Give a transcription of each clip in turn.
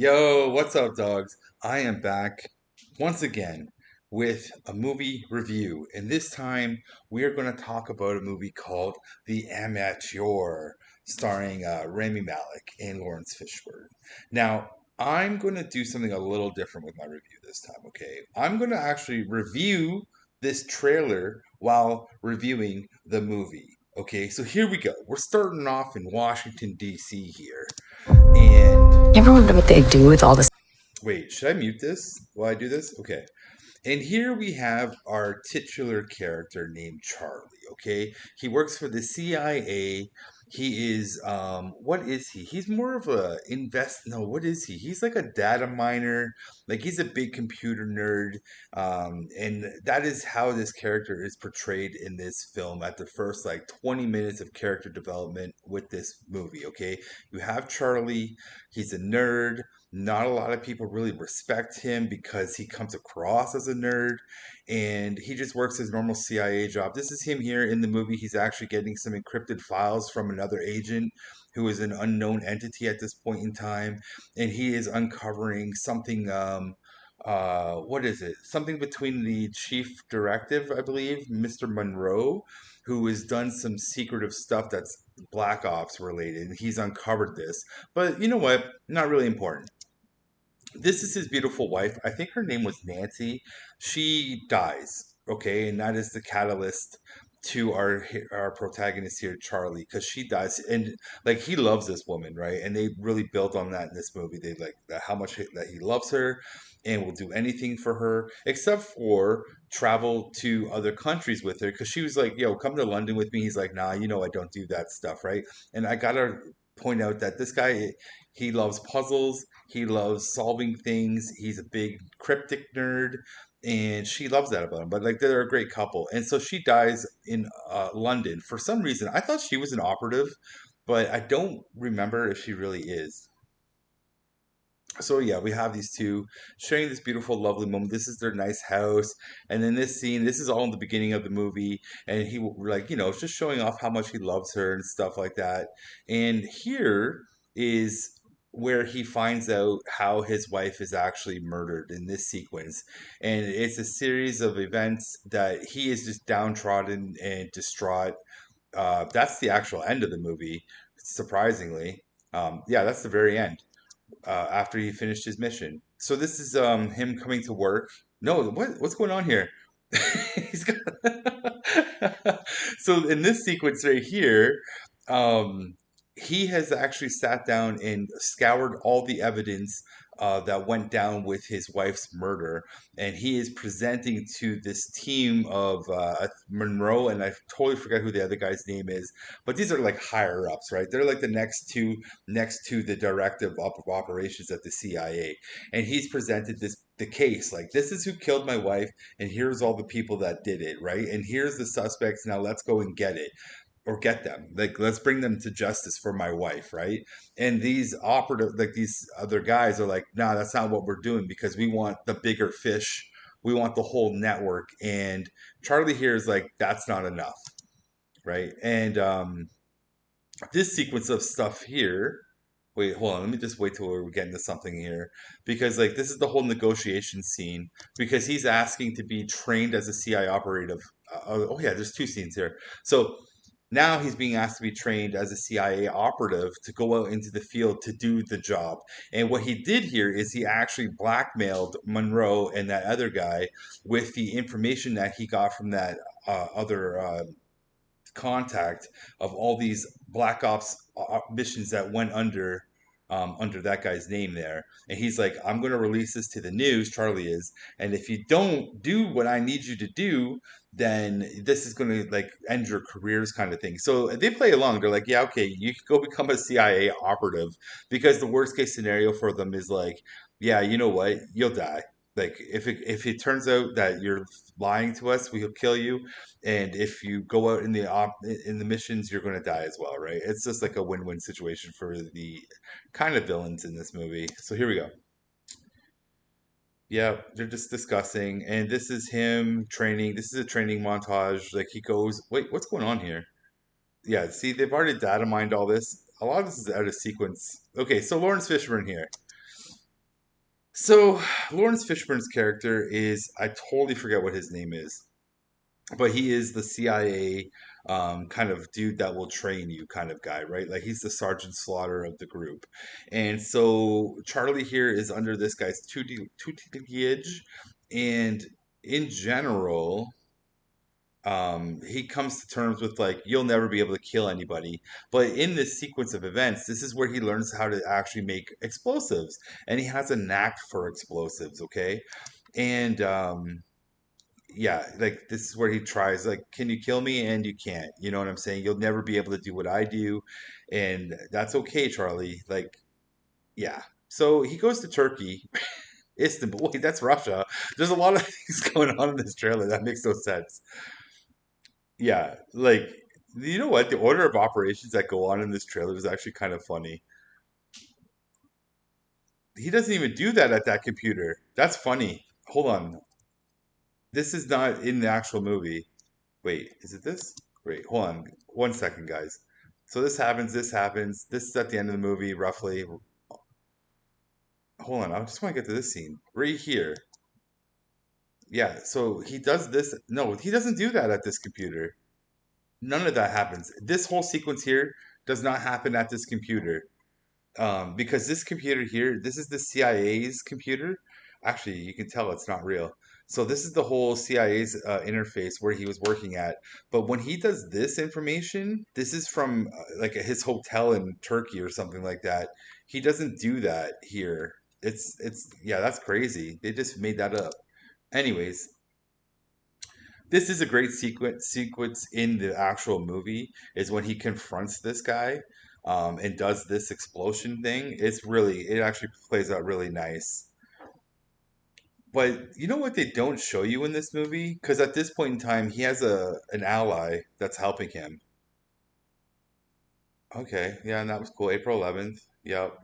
Yo, what's up, dogs? I am back once again with a movie review, and this time we are going to talk about a movie called The Amateur, starring Rami Malek and Lawrence Fishburne. Now, I'm going to do something a little different with my review this time, okay? I'm going to actually review this trailer while reviewing the movie. Okay, so here we go. We're starting off in Washington, D.C. here. And You ever wonder what they do with all this? wait, should I mute this while I do this? Okay. And here we have our titular character named Charlie, okay? He works for the CIA. He is what is he? He's more of a what is he? He's like a data miner. Like he's a big computer nerd. And that is how this character is portrayed in this film at the first like 20 minutes of character development with this movie, okay? You have Charlie, he's a nerd. Not a lot of people really respect him because he comes across as a nerd and he just works his normal CIA job. This is him here in the movie. He's actually getting some encrypted files from another agent who is an unknown entity at this point in time, and he is uncovering something. What is it? Something between the chief directive, I believe, Mr. Monroe, who has done some secretive stuff that's Black Ops related, and he's uncovered this. But you know what? Not really important. This is his beautiful wife. I think her name was Nancy. She dies, okay, and that is the catalyst to our protagonist here, Charlie, because she dies, and like he loves this woman, right? And they really built on that in this movie. They like how much that he loves her, and will do anything for her, except for travel to other countries with her. Because she was like, "Yo, come to London with me." He's like, "Nah, I don't do that stuff, right?" And I gotta point out that this guy, he loves puzzles, he loves solving things. He's a big cryptic nerd, and she loves that about him. But like, they're a great couple. And so she dies in London for some reason. I thought she was an operative, but I don't remember if she really is. So yeah, we have these two sharing this beautiful, lovely moment. This is their nice house, and then this scene. This is all in the beginning of the movie, and he like it's just showing off how much he loves her and stuff like that. And here is where he finds out how his wife is actually murdered in this sequence, and it's a series of events that he is just downtrodden and distraught. That's the actual end of the movie, surprisingly. Yeah, that's the very end after he finished his mission. So this is him coming to work. No, what's going on here? He's got So in this sequence right here, um, he has actually sat down and scoured all the evidence that went down with his wife's murder, and he is presenting to this team of Monroe, and I totally forget who the other guy's name is, but these are like higher ups, right? They're like the next to the directive of operations at the CIA, and he's presented the case like this is who killed my wife, and here's all the people that did it, right? And here's the suspects. Now let's go and get it or get them. Like let's bring them to justice for my wife, right? And these operative, like these other guys, are like, nah, that's not what we're doing because we want the bigger fish. We want the whole network. And Charlie here is like, that's not enough, right? And this sequence of stuff here. Wait, hold on. Let me just wait till we're getting to something here. Because, like, this is the whole negotiation scene. Because he's asking to be trained as a CI operative. Yeah, there's two scenes here. So now he's being asked to be trained as a CIA operative to go out into the field to do the job. And what he did here is he actually blackmailed Monroe and that other guy with the information that he got from that other contact of all these black ops missions that went under that guy's name there. And he's like, I'm going to release this to the news, Charlie is, and if you don't do what I need you to do, then this is going to like end your careers kind of thing. So they play along. They're like, yeah, okay, you can go become a CIA operative, because the worst case scenario for them is like, yeah, you know what, you'll die. Like if it turns out that you're lying to us, we'll kill you, and if you go out in the missions, you're going to die as well, right? It's just like a win-win situation for the kind of villains in this movie. So here we go. Yeah, they're just discussing, and this is him training. This is a training montage. Like he goes, wait, what's going on here? Yeah, see, they've already data mined all this. A lot of this is out of sequence. Okay, so Lawrence Fishburne here. So Lawrence Fishburne's character is, I totally forget what his name is, but he is the CIA kind of dude that will train you kind of guy, right? Like he's the Sergeant Slaughter of the group. And so Charlie here is under this guy's tutelage. And in general, he comes to terms with like, you'll never be able to kill anybody. But in this sequence of events, this is where he learns how to actually make explosives. And he has a knack for explosives, okay? And yeah, like this is where he tries like, can you kill me? And you can't. You know what I'm saying? You'll never be able to do what I do, and that's okay, Charlie. Like, yeah. So he goes to Turkey, Istanbul. Wait, that's Russia. There's a lot of things going on in this trailer that makes no sense. Yeah, like you know what? The order of operations that go on in this trailer is actually kind of funny. He doesn't even do that at that computer. That's funny. Hold on. This is not in the actual movie. Wait, is it this? Wait, hold on. 1 second, guys. So this happens, this happens. This is at the end of the movie, roughly. Hold on, I just want to get to this scene. Right here. Yeah, so he does this. No, he doesn't do that at this computer. None of that happens. This whole sequence here does not happen at this computer. Because this computer here, this is the CIA's computer. Actually, you can tell it's not real. So this is the whole CIA's interface where he was working at. But when he does this information, this is from like his hotel in Turkey or something like that. He doesn't do that here. It's yeah, that's crazy. They just made that up. Anyways, this is a great sequence in the actual movie is when he confronts this guy and does this explosion thing. It actually plays out really nice. But you know what they don't show you in this movie? Because at this point in time, he has a an ally that's helping him. Okay, yeah, and that was cool. April 11th. Yep.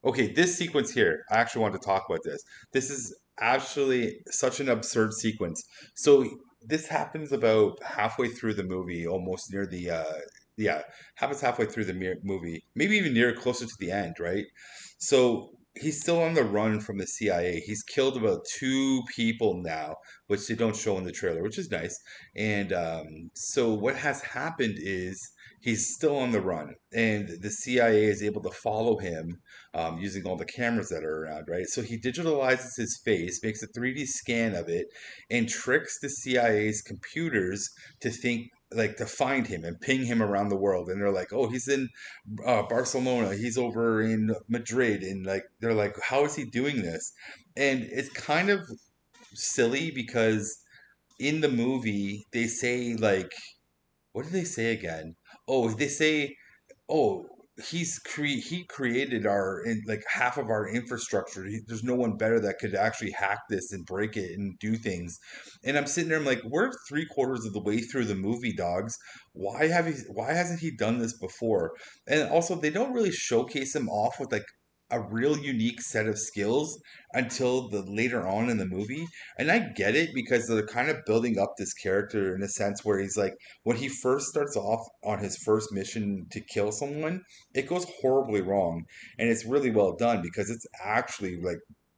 Okay, this sequence here, I actually want to talk about this. This is actually such an absurd sequence. So this happens about halfway through the movie, almost near the yeah, happens halfway through the movie, maybe even near closer to the end, right? So he's still on the run from the CIA. He's killed about two people now, which they don't show in the trailer, which is nice. And so what has happened is he's still on the run, and the CIA is able to follow him using all the cameras that are around, right? So he digitalizes his face, makes a 3D scan of it, and tricks the CIA's computers to think like to find him and ping him around the world. And they're like, oh, he's in Barcelona, he's over in Madrid, and like they're like, how is he doing this? And it's kind of silly because in the movie they say like, what did they say again? Oh, they say oh he created our like half of our infrastructure. There's no one better that could actually hack this and break it and do things. And I'm sitting there, I'm like, we're 3/4 of the way through the movie, dogs. Why hasn't he done this before? And also they don't really showcase him off with like a real unique set of skills until the later on in the movie. And I get it because they're kind of building up this character in a sense where he's like, when he first starts off on his first mission to kill someone, it goes horribly wrong. And it's really well done because it's actually like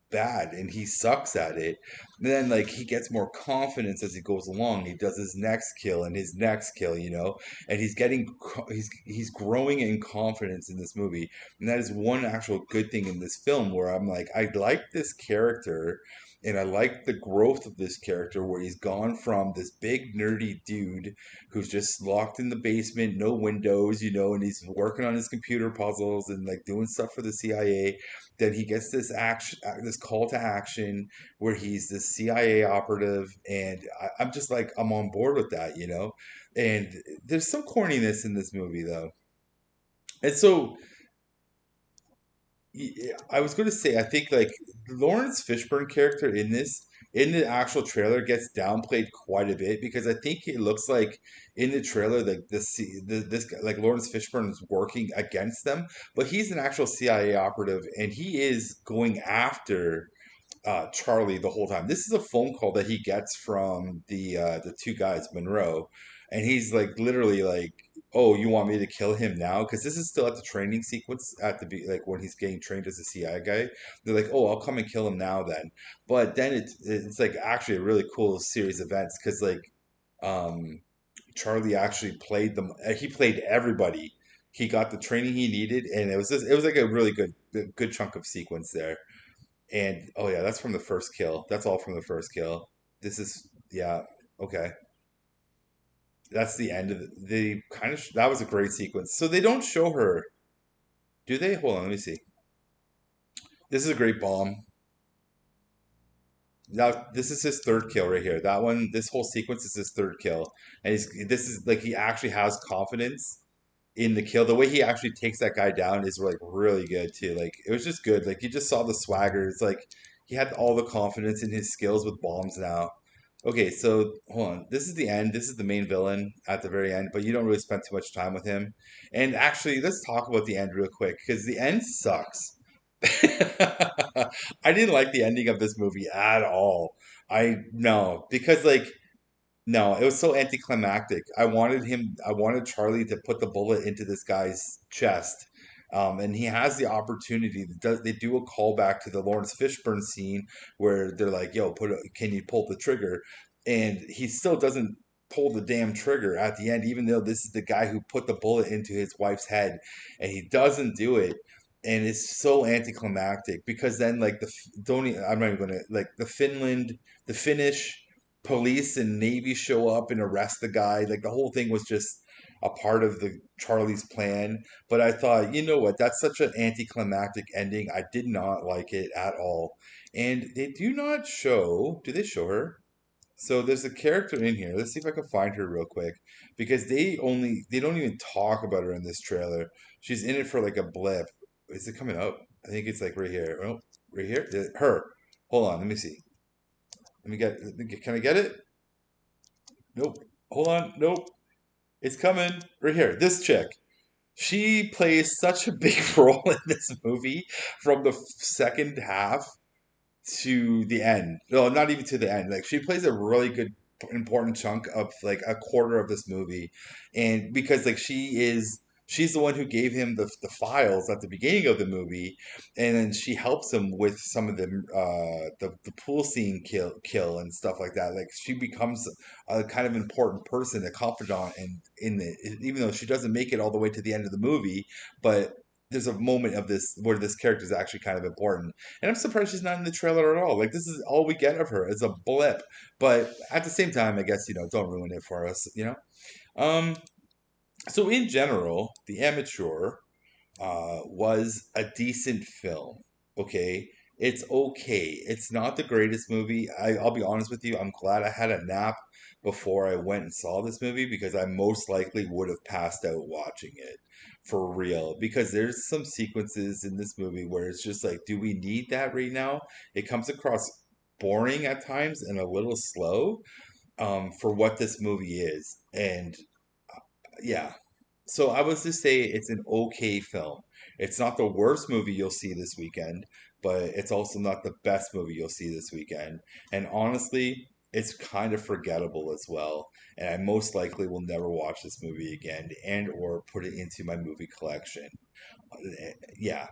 bad and he sucks at it. And then like he gets more confidence as he goes along. He does his next kill and his next kill, you know, and he's growing in confidence in this movie. And that is one actual good thing in this film where I'm like, I like this character and I like the growth of this character where he's gone from this big nerdy dude who's just locked in the basement, no windows, you know, and he's working on his computer puzzles and like doing stuff for the CIA. Then he gets this action, this call to action where he's this CIA operative, and I'm just like, I'm on board with that, you know. And there's some corniness in this movie though, and so yeah, I was going to say, I think like Lawrence Fishburne character in this, in the actual trailer gets downplayed quite a bit because I think it looks like in the trailer like this guy, like Lawrence Fishburne is working against them, but he's an actual CIA operative and he is going after Charlie the whole time. This is a phone call that he gets from the two guys, Monroe. and he's like literally like, "Oh, you want me to kill him now?" Because this is still at the training sequence at the like when he's getting trained as a CI guy. They're like, "Oh, I'll come and kill him now then." But then it's like actually a really cool series of events because like um Charlie actually played them. He played everybody. He got the training he needed, and it was like a really good chunk of sequence there. And oh yeah, that's from the first kill. That's all from the first kill. This is yeah okay. That's the end of the kind of that was a great sequence. So they don't show her, do they? Hold on, let me see. This is a great bomb. Now this is his third kill right here. That one, this whole sequence is his third kill, and he's this is like he actually has confidence in the kill. The way he actually takes that guy down is like really good too. Like it was just good. Like you just saw the swagger. It's like he had all the confidence in his skills with bombs now. Okay, so hold on. This is the end. This is the main villain at the very end, but you don't really spend too much time with him. And actually, let's talk about the end real quick because the end sucks. I didn't like the ending of this movie at all. I no, because like no, it was so anticlimactic. I wanted Charlie to put the bullet into this guy's chest. And he has the opportunity. They do a callback to the Lawrence Fishburne scene where they're like, "Yo, can you pull the trigger?" And he still doesn't pull the damn trigger at the end, even though this is the guy who put the bullet into his wife's head, and he doesn't do it. And it's so anticlimactic because then, like don't I'm not even gonna like the Finnish police and navy show up and arrest the guy. Like the whole thing was just a part of the Charlie's plan. But I thought, you know what? That's such an anticlimactic ending. I did not like it at all. And they do not show. Do they show her? So there's a character in here. Let's see if I can find her real quick because they don't even talk about her in this trailer. She's in it for like a blip. Is it coming up? I think it's like right here. Oh, right here. Her. Hold on. Let me see. Can I get it? Nope. Hold on. Nope. It's coming. Right here. This chick. She plays such a big role in this movie from the second half to the end. No, not even to the end. Like she plays a really good important chunk of like a quarter of this movie. And because like she's the one who gave him the files at the beginning of the movie, and then she helps him with some of the pool scene kill and stuff like that. Like she becomes a kind of important person, a confidant, and in the even though she doesn't make it all the way to the end of the movie, but there's a moment of this where this character is actually kind of important, and I'm surprised she's not in the trailer at all. Like this is all we get of her is a blip. But at the same time, I guess, don't ruin it for us. Um, so in general, The Amateur was a decent film. Okay. It's okay. It's not the greatest movie. I'll be honest with you. I'm glad I had a nap before I went and saw this movie because I most likely would have passed out watching it for real. Because there's some sequences in this movie where it's just like, do we need that right now? It comes across boring at times and a little slow for what this movie is. And yeah. So I was to say it's an okay film. It's not the worst movie you'll see this weekend, but it's also not the best movie you'll see this weekend. And honestly, it's kind of forgettable as well. And I most likely will never watch this movie again and or put it into my movie collection. Yeah.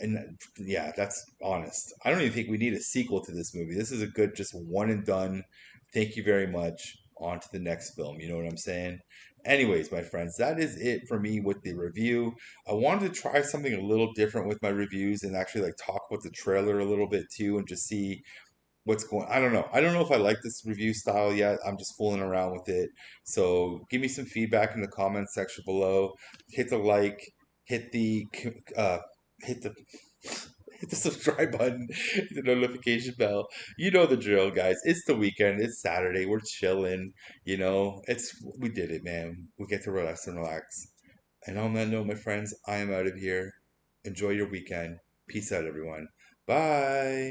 And yeah, that's honest. I don't even think we need a sequel to this movie. This is a good, just one and done. Thank you very much. On to the next film. You know what I'm saying? Anyways, my friends, that is it for me with the review. I wanted to try something a little different with my reviews and actually like talk about the trailer a little bit too and just see what's going. I don't know. I don't know if I like this review style yet. I'm just fooling around with it. So give me some feedback in the comments section below. Hit the like, hit the uh hit the hit the subscribe button, hit the notification bell. You know the drill, guys. It's the weekend. It's Saturday. We're chilling. We did it, man. We get to relax and relax. And on that note, my friends, I am out of here. Enjoy your weekend. Peace out, everyone. Bye.